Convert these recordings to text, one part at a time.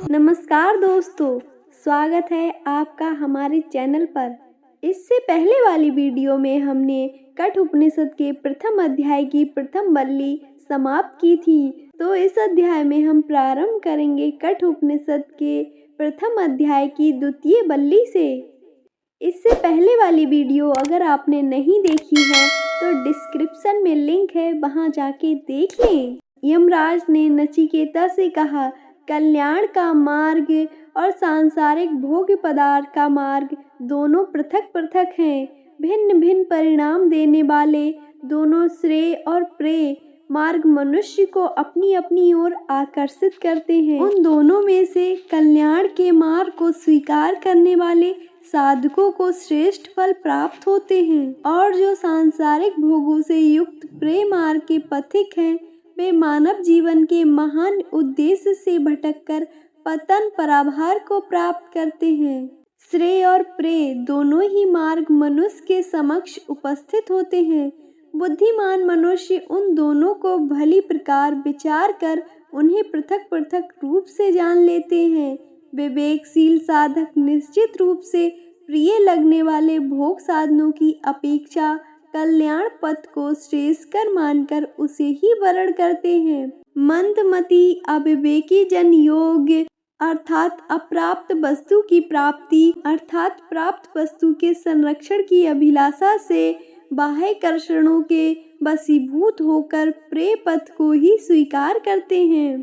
नमस्कार दोस्तों, स्वागत है आपका हमारे चैनल पर। इससे पहले वाली वीडियो में हमने कठ उपनिषद के प्रथम अध्याय की प्रथम वल्ली समाप्त की थी, तो इस अध्याय में हम प्रारंभ करेंगे कठ उपनिषद के प्रथम अध्याय की द्वितीय वल्ली से। इससे पहले वाली वीडियो अगर आपने नहीं देखी है तो डिस्क्रिप्शन में लिंक है, वहां जाके देख लें। यमराज ने नचिकेता से कहा, कल्याण का मार्ग और सांसारिक भोग्य पदार्थ का मार्ग दोनों पृथक पृथक हैं। भिन्न भिन्न परिणाम देने वाले दोनों श्रेय और प्रेय मार्ग मनुष्य को अपनी अपनी ओर आकर्षित करते हैं। उन दोनों में से कल्याण के मार्ग को स्वीकार करने वाले साधकों को श्रेष्ठ फल प्राप्त होते हैं, और जो सांसारिक भोगों से युक्त प्रेय मार्ग के पथिक हैं, वे मानव जीवन के महान उद्देश्य से भटककर पतन पराभार को प्राप्त करते हैं। श्रेय और प्रेय दोनों ही मार्ग मनुष्य के समक्ष उपस्थित होते हैं। बुद्धिमान मनुष्य उन दोनों को भली प्रकार विचार कर उन्हें पृथक पृथक रूप से जान लेते हैं। विवेकशील साधक निश्चित रूप से प्रिय लगने वाले भोग साधनों की अपेक्षा कल्याण पथ को श्रेष्ठकर मानकर उसे ही वर्ण करते हैं। मंदमती अविवेकी जन योग अर्थात अप्राप्त वस्तु की प्राप्ति अर्थात प्राप्त वस्तु के संरक्षण की अभिलाषा से बाह्य कर्षणों के वशीभूत होकर प्रेय पथ को ही स्वीकार करते हैं।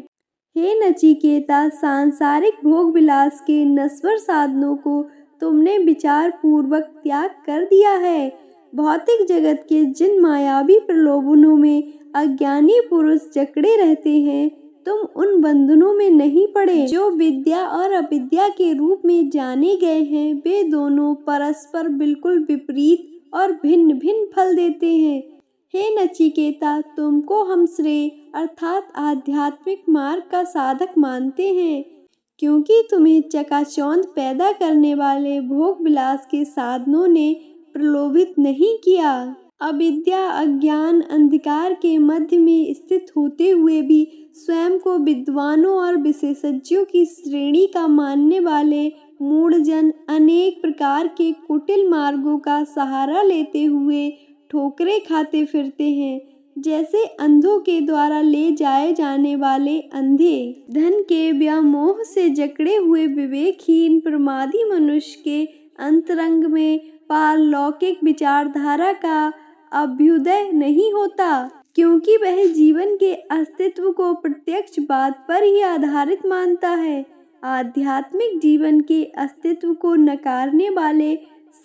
हे नचिकेता, सांसारिक भोग विलास के नश्वर साधनों को तुमने विचार पूर्वक त्याग कर दिया है। भौतिक जगत के जिन मायावी प्रलोभनों में अज्ञानी पुरुष जकड़े रहते हैं, तुम उन बंधनों में नहीं पड़े। जो विद्या और अविद्या के रूप में जाने गए हैं, वे दोनों परस्पर बिल्कुल विपरीत और भिन्न भिन्न फल देते हैं। हे नचिकेता, तुमको हम श्रेय अर्थात आध्यात्मिक मार्ग का साधक मानते हैं, क्योंकि तुम्हें चकाचौंध पैदा करने वाले भोग विलास के साधनों ने प्रलोभित नहीं किया। अविद्या अज्ञान अंधकार के मध्य में स्थित होते हुए भी स्वयं को विद्वानों और विशेषज्ञों की श्रेणी का मानने वाले मूढ़जन अनेक प्रकार के कुटिल मार्गों का सहारा लेते हुए ठोकरें खाते फिरते हैं, जैसे अंधों के द्वारा ले जाए जाने वाले अंधे। धन के व्यामोह से जकड़े हुए विवेकहीन प्रमादी मनुष्य के अंतरंग में पारलौकिक विचारधारा का अभ्युदय नहीं होता, क्योंकि वह जीवन के अस्तित्व को प्रत्यक्ष बात पर ही आधारित मानता है। आध्यात्मिक जीवन के अस्तित्व को नकारने वाले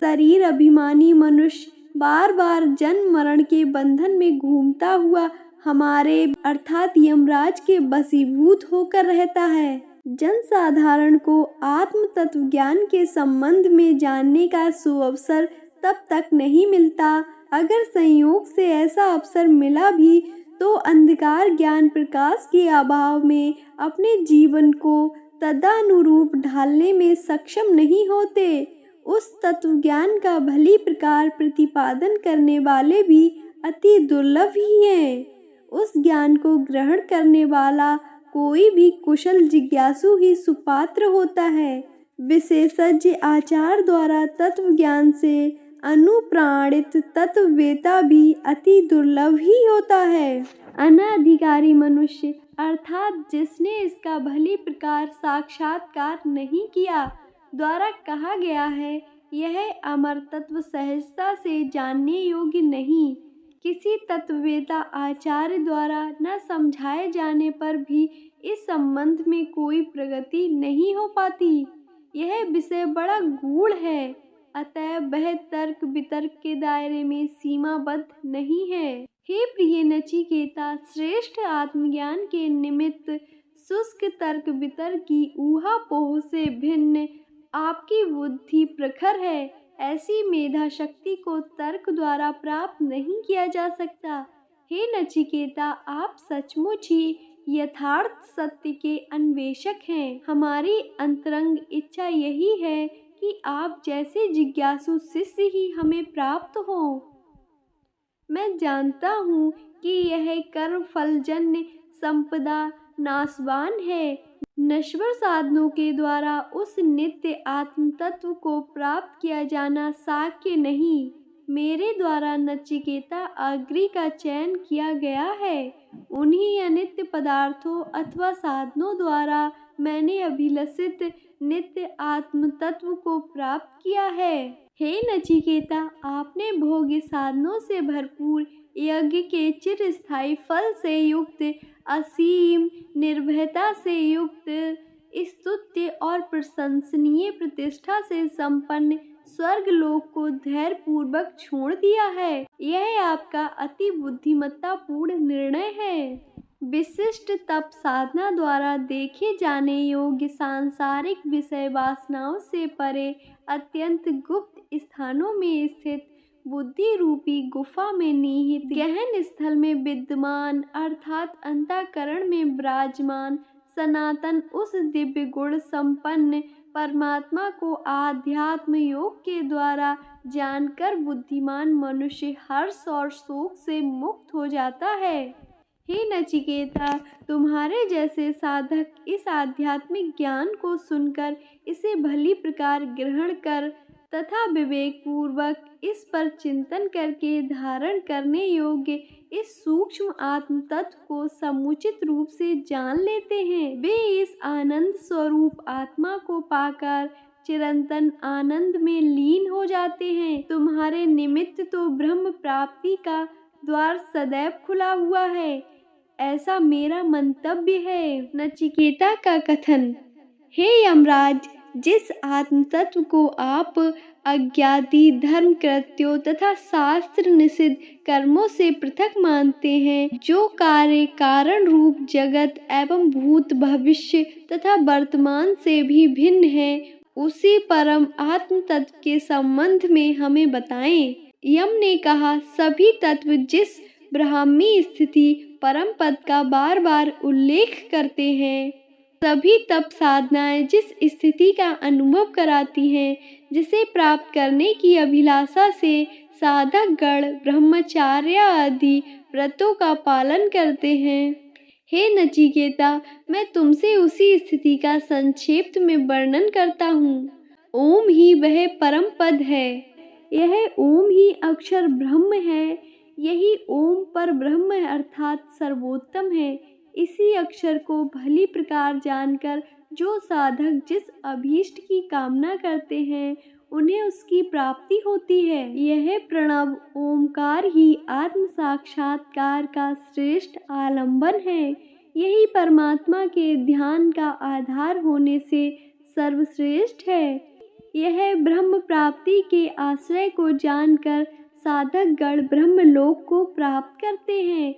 शरीर अभिमानी मनुष्य बार बार जन्म मरण के बंधन में घूमता हुआ हमारे अर्थात यमराज के वशीभूत होकर रहता है। जनसाधारण को आत्म तत्व ज्ञान के संबंध में जानने का सुअवसर तब तक नहीं मिलता। अगर संयोग से ऐसा अवसर मिला भी तो अंधकार ज्ञान प्रकाश के अभाव में अपने जीवन को तदानुरूप ढालने में सक्षम नहीं होते। उस तत्व ज्ञान का भली प्रकार प्रतिपादन करने वाले भी अति दुर्लभ ही हैं। उस ज्ञान को ग्रहण करने वाला कोई भी कुशल जिज्ञासु ही सुपात्र होता है। विशेषज्ञ आचार द्वारा तत्व ज्ञान से अनुप्राणित तत्ववेता भी अति दुर्लभ ही होता है। अनाधिकारी मनुष्य अर्थात जिसने इसका भली प्रकार साक्षात्कार नहीं किया द्वारा कहा गया है, यह अमर तत्व सहजता से जानने योग्य नहीं। किसी तत्ववेता आचार्य द्वारा न समझाए जाने पर भी इस संबंध में कोई प्रगति नहीं हो पाती। यह विषय बड़ा गूढ़ है, अतएव वह तर्क वितर्क के दायरे में सीमाबद्ध नहीं है। हे प्रिय नचिकेता, श्रेष्ठ आत्मज्ञान के निमित्त शुष्क तर्क वितर्क की ऊहापोह से भिन्न आपकी बुद्धि प्रखर है। ऐसी मेधा शक्ति को तर्क द्वारा प्राप्त नहीं किया जा सकता। हे नचिकेता, आप सचमुच ही यथार्थ सत्य के अन्वेषक हैं। हमारी अंतरंग इच्छा यही है कि आप जैसे जिज्ञासु शिष्य ही हमें प्राप्त हो। मैं जानता हूँ कि यह कर्म फलजन्य संपदा नाशवान है। नश्वर साधनों के द्वारा उस नित्य आत्म तत्व को प्राप्त किया जाना साध्य नहीं। मेरे द्वारा नचिकेता अग्नि का चयन किया गया है। उन्हीं अनित्य पदार्थों अथवा साधनों द्वारा मैंने अभिलषित नित्य आत्म तत्व को प्राप्त किया है। हे नचिकेता, आपने भोग्य साधनों से भरपूर यज्ञ के चिरस्थायी फल से युक्त, असीम निर्भयता से युक्त, स्तुत्य और प्रशंसनीय प्रतिष्ठा से संपन्न स्वर्ग लोक को धैर्य पूर्वक छोड़ दिया है। यह आपका अति बुद्धिमत्ता पूर्ण निर्णय है। विशिष्ट तप साधना द्वारा देखे जाने योग्य सांसारिक विषय वासनाओं से परे अत्यंत गुप्त स्थानों में स्थित बुद्धि रूपी गुफा में निहित गहन स्थल में विद्यमान अर्थात अंतःकरण में विराजमान सनातन उस दिव्य गुण संपन्न परमात्मा को आध्यात्म योग के द्वारा जानकर बुद्धिमान मनुष्य हर्ष और शोक से मुक्त हो जाता है। हे नचिकेता, तुम्हारे जैसे साधक इस आध्यात्मिक ज्ञान को सुनकर इसे भली प्रकार ग्रहण कर तथा विवेक पूर्वक इस पर चिंतन करके धारण करने योग्य इस सूक्ष्म आत्म तत्व को समुचित रूप से जान लेते हैं। वे इस आनंद स्वरूप आत्मा को पाकर चिरंतन आनंद में लीन हो जाते हैं। तुम्हारे निमित्त तो ब्रह्म प्राप्ति का द्वार सदैव खुला हुआ है, ऐसा मेरा मंतव्य है। नचिकेता का कथन। हे यमराज, जिस आत्म तत्व को आप अज्ञाति धर्म कृत्यों तथा शास्त्र निषिद्ध कर्मों से पृथक मानते हैं, जो कार्य कारण रूप जगत एवं भूत भविष्य तथा वर्तमान से भी भिन्न है, उसी परम आत्म तत्व के संबंध में हमें बताएं। यम ने कहा, सभी तत्व जिस ब्राह्मी स्थिति परम पद का बार बार उल्लेख करते हैं, सभी तप साधनाएं जिस स्थिति का अनुभव कराती हैं, जिसे प्राप्त करने की अभिलाषा से साधक गण ब्रह्मचार्य आदि व्रतों का पालन करते हैं। हे नचिकेता, मैं तुमसे उसी स्थिति का संक्षेप में वर्णन करता हूँ। ओम ही वह परम पद है। यह ओम ही अक्षर ब्रह्म है। यही ओम पर ब्रह्म अर्थात सर्वोत्तम है। इसी अक्षर को भली प्रकार जानकर जो साधक जिस अभीष्ट की कामना करते हैं, उन्हें उसकी प्राप्ति होती है। यह प्रणव ओमकार ही आत्म साक्षात्कार का श्रेष्ठ आलंबन है। यही परमात्मा के ध्यान का आधार होने से सर्वश्रेष्ठ है। यह ब्रह्म प्राप्ति के आश्रय को जानकर साधक गण ब्रह्मलोक को प्राप्त करते हैं।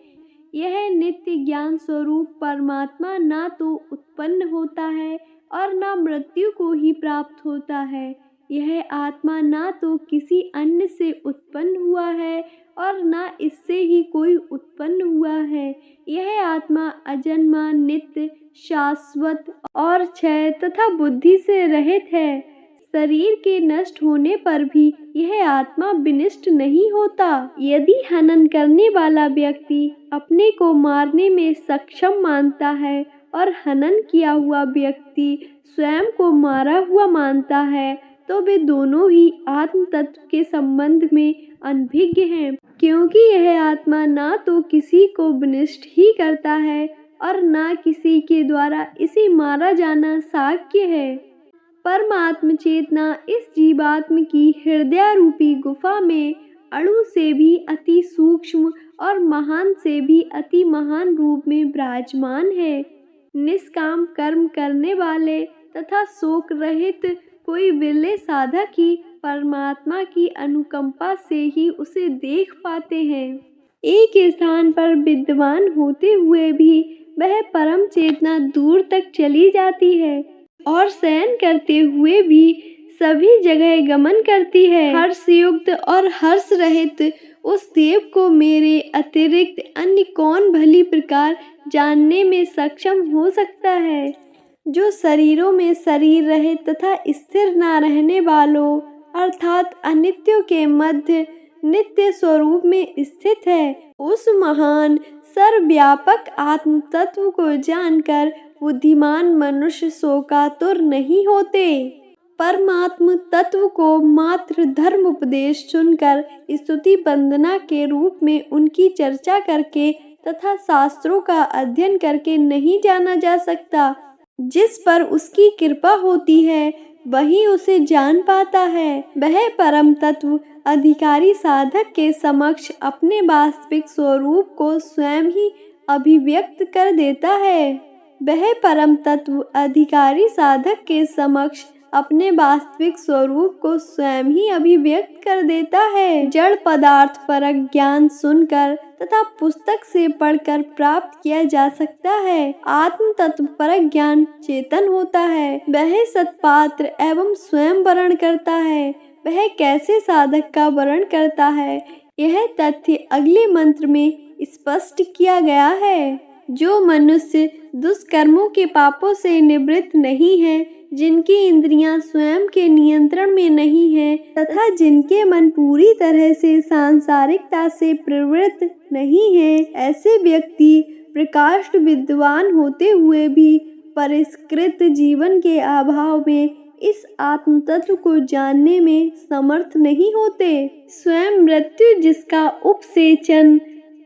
यह नित्य ज्ञान स्वरूप परमात्मा ना तो उत्पन्न होता है और ना मृत्यु को ही प्राप्त होता है। यह आत्मा ना तो किसी अन्य से उत्पन्न हुआ है और ना इससे ही कोई उत्पन्न हुआ है। यह आत्मा अजन्मा, नित्य, शाश्वत और क्षय तथा बुद्धि से रहित है। शरीर के नष्ट होने पर भी यह आत्मा विनष्ट नहीं होता। यदि हनन करने वाला व्यक्ति अपने को मारने में सक्षम मानता है और हनन किया हुआ व्यक्ति स्वयं को मारा हुआ मानता है, तो वे दोनों ही आत्म तत्व के संबंध में अनभिज्ञ हैं, क्योंकि यह आत्मा ना तो किसी को विनष्ट ही करता है और ना किसी के द्वारा इसे मारा जाना साध्य है। परमात्म चेतना इस जीवात्म की हृदय रूपी गुफा में अणु से भी अति सूक्ष्म और महान से भी अति महान रूप में विराजमान है। निष्काम कर्म करने वाले तथा शोक रहित कोई विरले साधक ही परमात्मा की अनुकंपा से ही उसे देख पाते हैं। एक स्थान पर विद्यमान होते हुए भी वह परम चेतना दूर तक चली जाती है और शयन करते हुए भी सभी जगह गमन करती है। हर्षयुक्त और हर्ष रहित उस देव को मेरे अतिरिक्त अन्य कौन भली प्रकार जानने में सक्षम हो सकता है। जो शरीरों में शरीर रहे तथा स्थिर न रहने वालों अर्थात अनित्यों के मध्य नित्य स्वरूप में स्थित है। उस महान सर्वव्यापक आत्म तत्व को जानकर बुद्धिमान मनुष्य शोकातुर नहीं होते। परमात्म तत्व को मात्र धर्म उपदेश सुनकर स्तुति वंदना के रूप में उनकी चर्चा करके तथा शास्त्रों का अध्ययन करके नहीं जाना जा सकता। जिस पर उसकी कृपा होती है वही उसे जान पाता है। वह परम तत्व अधिकारी साधक के समक्ष अपने वास्तविक स्वरूप को स्वयं ही अभिव्यक्त कर देता है। वह परम तत्व अधिकारी साधक के समक्ष अपने वास्तविक स्वरूप को स्वयं ही अभिव्यक्त कर देता है। जड़ पदार्थ परक ज्ञान सुनकर तथा पुस्तक से पढ़कर प्राप्त किया जा सकता है। आत्म तत्व परक ज्ञान चेतन होता है। वह सत्पात्र एवं स्वयं वर्ण करता है। वह कैसे साधक का वर्ण करता है, यह तथ्य अगले मंत्र में स्पष्ट किया गया है। जो मनुष्य दुष्कर्मों के पापों से निवृत्त नहीं है, जिनकी इंद्रियां स्वयं के नियंत्रण में नहीं है तथा जिनके मन पूरी तरह से सांसारिकता से प्रवृत्त नहीं है, ऐसे व्यक्ति प्रकाष्ठ विद्वान होते हुए भी परिष्कृत जीवन के अभाव में इस आत्म तत्व को जानने में समर्थ नहीं होते। स्वयं मृत्यु जिसका उपसेचन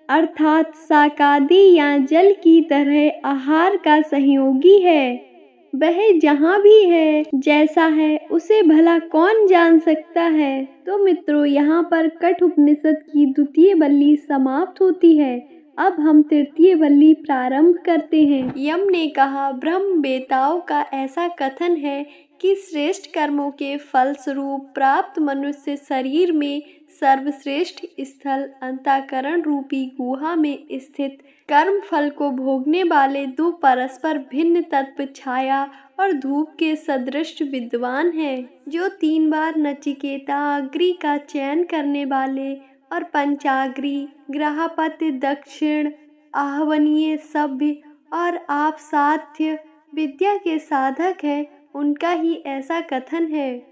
अर्थात शाकादि या जल की तरह आहार का सहयोगी है, वह जहाँ भी है, जैसा है, उसे भला कौन जान सकता है। तो मित्रों, यहाँ पर कठ उपनिषद की द्वितीय वल्ली समाप्त होती है। अब हम तृतीय वल्ली प्रारंभ करते हैं। यम ने कहा, ब्रह्म वेताओं का ऐसा कथन है कि श्रेष्ठ कर्मों के फलस्वरूप प्राप्त मनुष्य शरीर में सर्वश्रेष्ठ स्थल अंतःकरण रूपी गुहा में स्थित कर्म फल को भोगने वाले दो परस्पर भिन्न तत्व छाया और धूप के सदृश विद्वान हैं, जो 3 बार नचिकेता अग्नि का चयन करने वाले और पंचाग्नि ग्रहपति दक्षिण आहवनीय सभ्य और आप साध्य विद्या के साधक है, उनका ही ऐसा कथन है।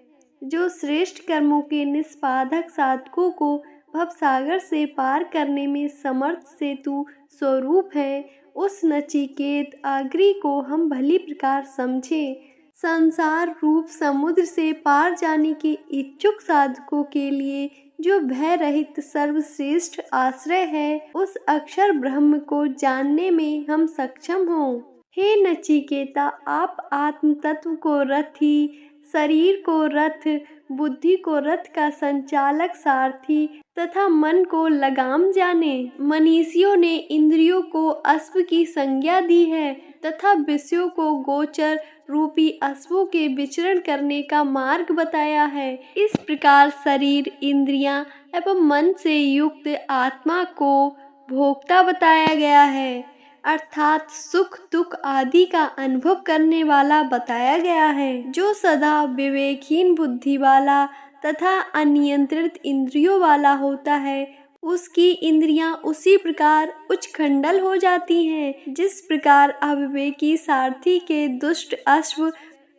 जो श्रेष्ठ कर्मों के निष्पादक साधकों को भवसागर से पार करने में समर्थ सेतु स्वरूप है, उस नचिकेत अग्नि को हम भली प्रकार समझें। संसार रूप समुद्र से पार जाने के इच्छुक साधकों के लिए जो भय रहित सर्वश्रेष्ठ आश्रय है, उस अक्षर ब्रह्म को जानने में हम सक्षम हों। हे नचिकेता, आप आत्म तत्व को रथी, शरीर को रथ, बुद्धि को रथ का संचालक सारथी तथा मन को लगाम जाने। मनीषियों ने इंद्रियों को अश्व की संज्ञा दी है तथा विषयों को गोचर रूपी अश्वों के विचरण करने का मार्ग बताया है। इस प्रकार शरीर, इंद्रियां एवं मन से युक्त आत्मा को भोक्ता बताया गया है, अर्थात सुख दुख आदि का अनुभव करने वाला बताया गया है। जो सदा विवेकहीन बुद्धि वाला तथा अनियंत्रित इंद्रियों वाला होता है, उसकी इंद्रियां उसी प्रकार उच्छृंखल हो जाती हैं जिस प्रकार अविवेकी सारथी के दुष्ट अश्व,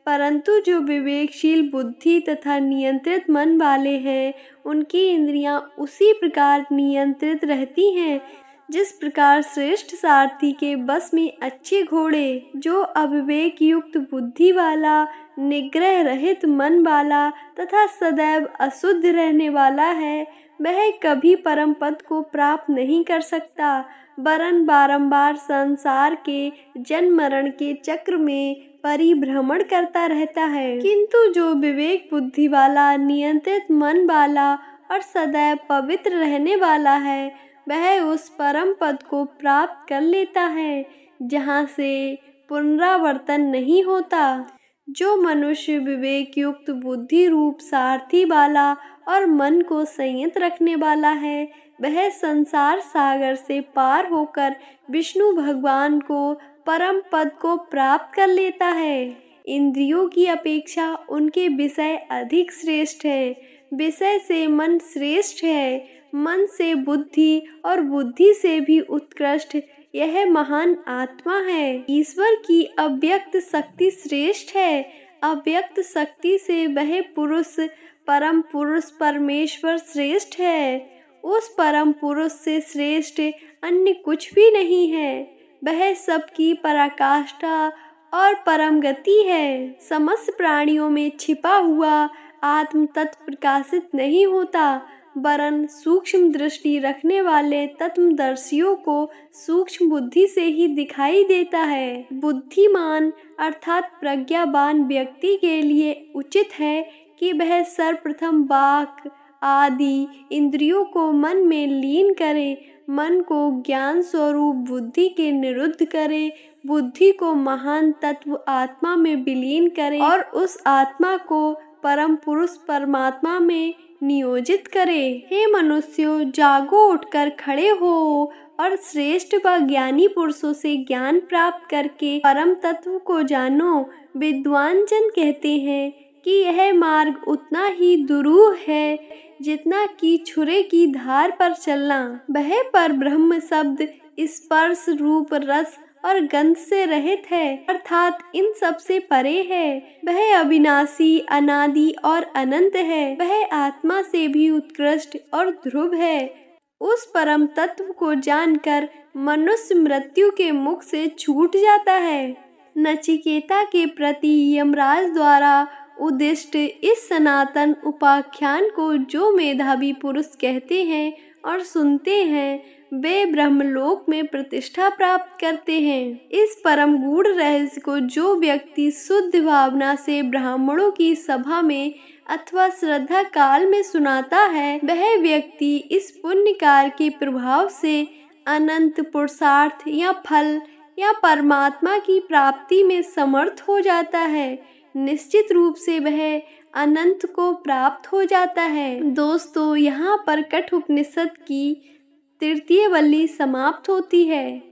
परंतु जो विवेकशील बुद्धि तथा नियंत्रित मन वाले हैं, उनकी इंद्रियां उसी प्रकार नियंत्रित रहती हैं जिस प्रकार श्रेष्ठ सारथी के बस में अच्छे घोड़े। जो अविवेक युक्त बुद्धि वाला, निग्रह रहित मन वाला तथा सदैव अशुद्ध रहने वाला है, वह कभी परम पद को प्राप्त नहीं कर सकता, वरन बारंबार संसार के जन्म मरण के चक्र में परिभ्रमण करता रहता है। किंतु जो विवेक बुद्धि वाला, नियंत्रित मन वाला और सदैव पवित्र रहने वाला है, वह उस परम पद को प्राप्त कर लेता है जहाँ से पुनरावर्तन नहीं होता। जो मनुष्य विवेक युक्त बुद्धि रूप सारथी वाला और मन को संयत रखने वाला है, वह संसार सागर से पार होकर विष्णु भगवान को परम पद को प्राप्त कर लेता है। इंद्रियों की अपेक्षा उनके विषय अधिक श्रेष्ठ है, विषय से मन श्रेष्ठ है, मन से बुद्धि और बुद्धि से भी उत्कृष्ट यह महान आत्मा है। ईश्वर की अव्यक्त शक्ति श्रेष्ठ है। अव्यक्त शक्ति से वह पुरुष, परम पुरुष परमेश्वर श्रेष्ठ है। उस परम पुरुष से श्रेष्ठ अन्य कुछ भी नहीं है। वह सबकी पराकाष्ठा और परम गति है। समस्त प्राणियों में छिपा हुआ आत्म तत्व प्रकाशित नहीं होता, वरन सूक्ष्म दृष्टि रखने वाले तत्वदर्शियों को सूक्ष्म बुद्धि से ही दिखाई देता है। बुद्धिमान अर्थात प्रज्ञावान व्यक्ति के लिए उचित है कि वह सर्वप्रथम वाक् आदि इंद्रियों को मन में लीन करे, मन को ज्ञान स्वरूप बुद्धि के निरुद्ध करे, बुद्धि को महान तत्व आत्मा में विलीन करे और उस आत्मा को परम पुरुष परमात्मा में नियोजित करे। हे मनुष्यों, जागो, उठकर खड़े हो और श्रेष्ठ व ज्ञानी पुरुषों से ज्ञान प्राप्त करके परम तत्व को जानो। विद्वान जन कहते हैं कि यह मार्ग उतना ही दुरूह है जितना कि छुरे की धार पर चलना। वह पर ब्रह्म शब्द स्पर्श रूप रस और गंध से रहित है, अर्थात इन सब से परे है। वह अविनाशी, अनादि और अनंत है। वह आत्मा से भी उत्कृष्ट और ध्रुव है। उस परम तत्व को जानकर मनुष्य मृत्यु के मुख से छूट जाता है। नचिकेता के प्रति यमराज द्वारा उद्दिष्ट इस सनातन उपाख्यान को जो मेधावी पुरुष कहते हैं और सुनते हैं, वे ब्रह्मलोक में प्रतिष्ठा प्राप्त करते हैं। इस परम गूढ़ रहस्य को जो व्यक्ति शुद्ध भावना से ब्राह्मणों की सभा में अथवा श्रद्धा काल में सुनाता है, वह व्यक्ति इस पुण्य कार्य के प्रभाव से अनंत पुरुषार्थ या फल या परमात्मा की प्राप्ति में समर्थ हो जाता है। निश्चित रूप से वह अनंत को प्राप्त हो जाता है। दोस्तों, यहाँ पर कठ उपनिषद की तृतीय वल्ली समाप्त होती है।